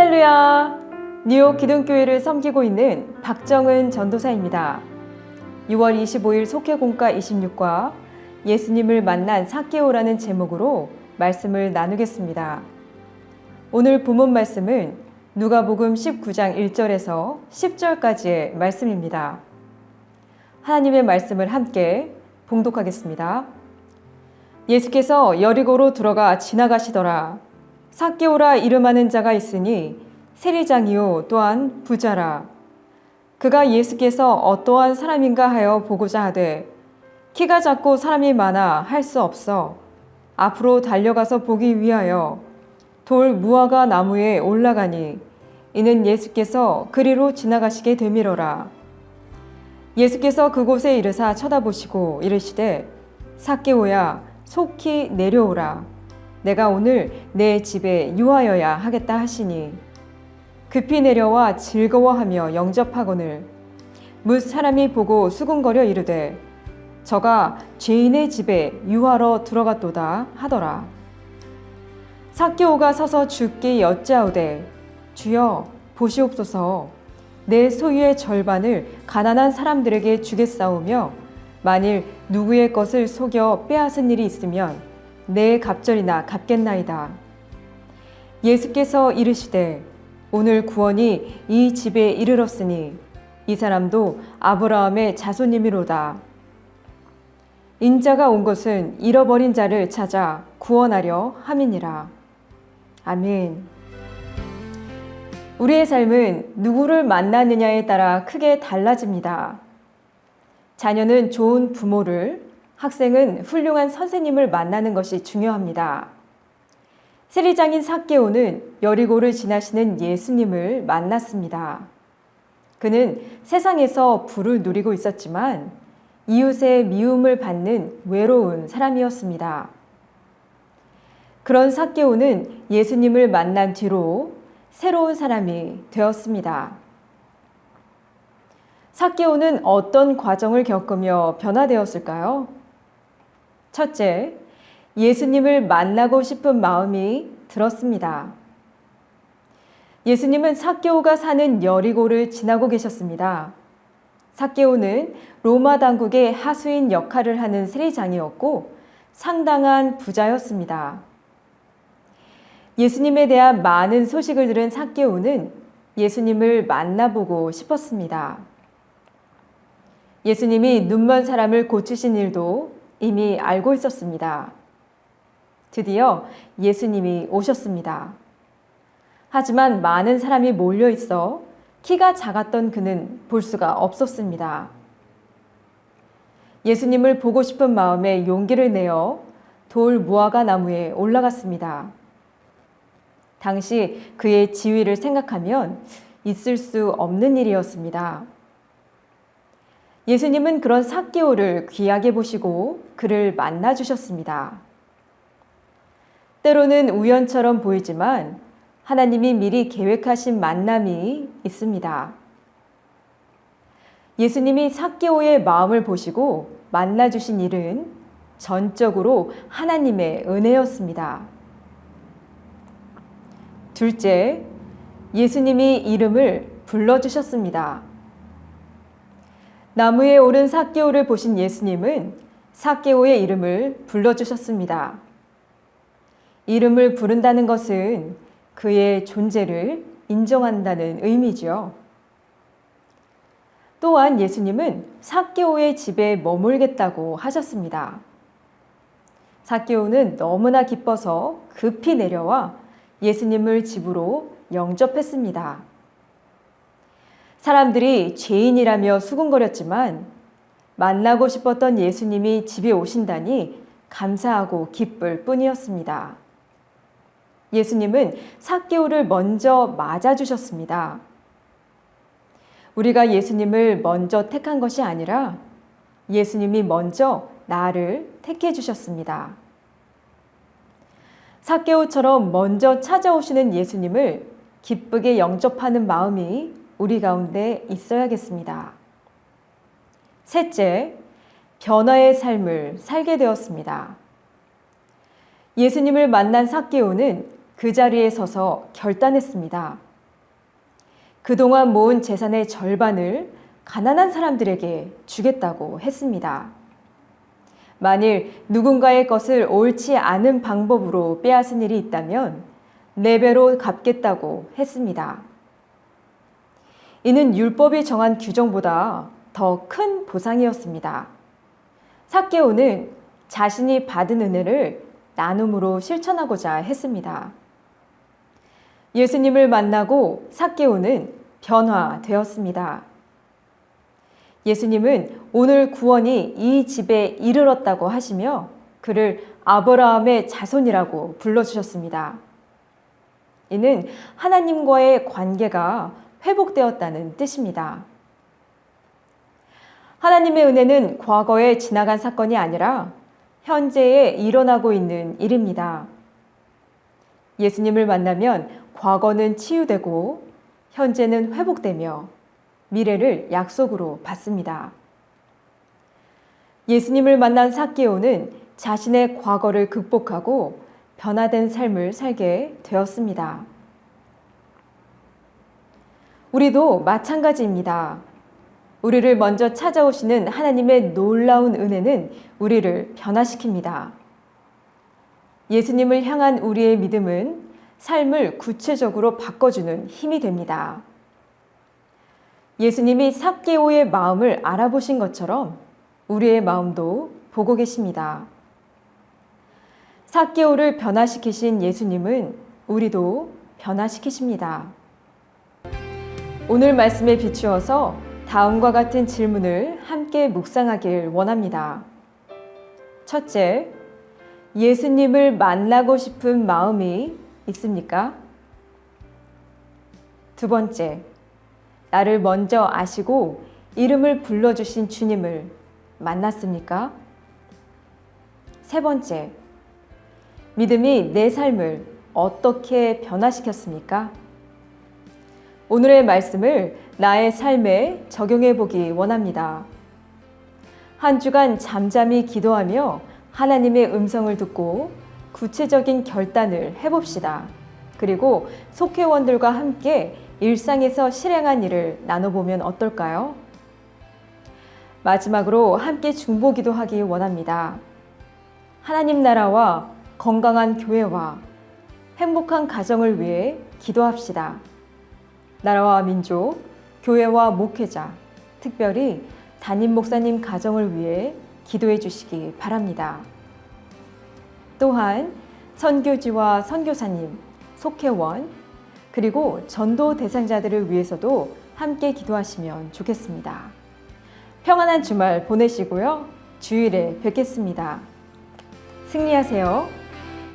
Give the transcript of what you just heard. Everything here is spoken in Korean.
할렐루야! 뉴욕 기둥교회를 섬기고 있는 박정은 전도사입니다. 6월 25일 속회공과 26과 예수님을 만난 삭개오라는 제목으로 말씀을 나누겠습니다. 오늘 본문 말씀은 누가복음 19장 1절에서 10절까지의 말씀입니다. 하나님의 말씀을 함께 봉독하겠습니다. 예수께서 여리고로 들어가 지나가시더라. 삭개오라 이름하는 자가 있으니 세리장이요 또한 부자라. 그가 예수께서 어떠한 사람인가 하여 보고자 하되 키가 작고 사람이 많아 할 수 없어 앞으로 달려가서 보기 위하여 돌 무화과 나무에 올라가니 이는 예수께서 그리로 지나가시게 되밀어라. 예수께서 그곳에 이르사 쳐다보시고 이르시되 삭개오야 속히 내려오라. 내가 오늘 내 집에 유하여야 하겠다 하시니 급히 내려와 즐거워하며 영접하거늘 뭇 사람이 보고 수군거려 이르되 저가 죄인의 집에 유하러 들어갔도다 하더라. 삭개오가 서서 주께 여짜오되 주여 보시옵소서 내 소유의 절반을 가난한 사람들에게 주겠사오며 만일 누구의 것을 속여 빼앗은 일이 있으면 내 갑절이나 갚겠나이다. 예수께서 이르시되 오늘 구원이 이 집에 이르렀으니 이 사람도 아브라함의 자손이미로다. 인자가 온 것은 잃어버린 자를 찾아 구원하려 함이니라. 아멘. 우리의 삶은 누구를 만나느냐에 따라 크게 달라집니다. 자녀는 좋은 부모를, 학생은 훌륭한 선생님을 만나는 것이 중요합니다. 세리장인 삭개오는 여리고를 지나시는 예수님을 만났습니다. 그는 세상에서 부를 누리고 있었지만 이웃의 미움을 받는 외로운 사람이었습니다. 그런 삭개오는 예수님을 만난 뒤로 새로운 사람이 되었습니다. 삭개오는 어떤 과정을 겪으며 변화되었을까요? 첫째, 예수님을 만나고 싶은 마음이 들었습니다. 예수님은 삭개오가 사는 여리고를 지나고 계셨습니다. 삭개오는 로마 당국의 하수인 역할을 하는 세리장이었고 상당한 부자였습니다. 예수님에 대한 많은 소식을 들은 삭개오는 예수님을 만나보고 싶었습니다. 예수님이 눈먼 사람을 고치신 일도 이미 알고 있었습니다. 드디어 예수님이 오셨습니다. 하지만 많은 사람이 몰려 있어 키가 작았던 그는 볼 수가 없었습니다. 예수님을 보고 싶은 마음에 용기를 내어 돌 무화과 나무에 올라갔습니다. 당시 그의 지위를 생각하면 있을 수 없는 일이었습니다. 예수님은 그런 삭개오를 귀하게 보시고 그를 만나 주셨습니다. 때로는 우연처럼 보이지만 하나님이 미리 계획하신 만남이 있습니다. 예수님이 삭개오의 마음을 보시고 만나 주신 일은 전적으로 하나님의 은혜였습니다. 둘째, 예수님이 이름을 불러주셨습니다. 나무에 오른 삭개오를 보신 예수님은 삭개오의 이름을 불러주셨습니다. 이름을 부른다는 것은 그의 존재를 인정한다는 의미죠. 또한 예수님은 삭개오의 집에 머물겠다고 하셨습니다. 삭개오는 너무나 기뻐서 급히 내려와 예수님을 집으로 영접했습니다. 사람들이 죄인이라며 수군거렸지만 만나고 싶었던 예수님이 집에 오신다니 감사하고 기쁠 뿐이었습니다. 예수님은 삭개오를 먼저 맞아주셨습니다. 우리가 예수님을 먼저 택한 것이 아니라 예수님이 먼저 나를 택해 주셨습니다. 삭개오처럼 먼저 찾아오시는 예수님을 기쁘게 영접하는 마음이 우리 가운데 있어야겠습니다. 셋째, 변화의 삶을 살게 되었습니다. 예수님을 만난 삭개오는 그 자리에 서서 결단했습니다. 그동안 모은 재산의 절반을 가난한 사람들에게 주겠다고 했습니다. 만일 누군가의 것을 옳지 않은 방법으로 빼앗은 일이 있다면 4배로 갚겠다고 했습니다. 이는 율법이 정한 규정보다 더 큰 보상이었습니다. 삭개오는 자신이 받은 은혜를 나눔으로 실천하고자 했습니다. 예수님을 만나고 삭개오는 변화되었습니다. 예수님은 오늘 구원이 이 집에 이르렀다고 하시며 그를 아브라함의 자손이라고 불러주셨습니다. 이는 하나님과의 관계가 회복되었다는 뜻입니다. 하나님의 은혜는 과거에 지나간 사건이 아니라 현재에 일어나고 있는 일입니다. 예수님을 만나면 과거는 치유되고 현재는 회복되며 미래를 약속으로 받습니다. 예수님을 만난 삭개오는 자신의 과거를 극복하고 변화된 삶을 살게 되었습니다. 우리도 마찬가지입니다. 우리를 먼저 찾아오시는 하나님의 놀라운 은혜는 우리를 변화시킵니다. 예수님을 향한 우리의 믿음은 삶을 구체적으로 바꿔주는 힘이 됩니다. 예수님이 삭개오의 마음을 알아보신 것처럼 우리의 마음도 보고 계십니다. 삭개오를 변화시키신 예수님은 우리도 변화시키십니다. 오늘 말씀에 비추어서 다음과 같은 질문을 함께 묵상하길 원합니다. 첫째, 예수님을 만나고 싶은 마음이 있습니까? 두 번째, 나를 먼저 아시고 이름을 불러주신 주님을 만났습니까? 세 번째, 믿음이 내 삶을 어떻게 변화시켰습니까? 오늘의 말씀을 나의 삶에 적용해 보기 원합니다. 한 주간 잠잠히 기도하며 하나님의 음성을 듣고 구체적인 결단을 해봅시다. 그리고 속회원들과 함께 일상에서 실행한 일을 나눠보면 어떨까요? 마지막으로 함께 중보기도 하기 원합니다. 하나님 나라와 건강한 교회와 행복한 가정을 위해 기도합시다. 나라와 민족, 교회와 목회자, 특별히 담임 목사님 가정을 위해 기도해 주시기 바랍니다. 또한 선교지와 선교사님, 속회원, 그리고 전도 대상자들을 위해서도 함께 기도하시면 좋겠습니다. 평안한 주말 보내시고요. 주일에 뵙겠습니다. 승리하세요.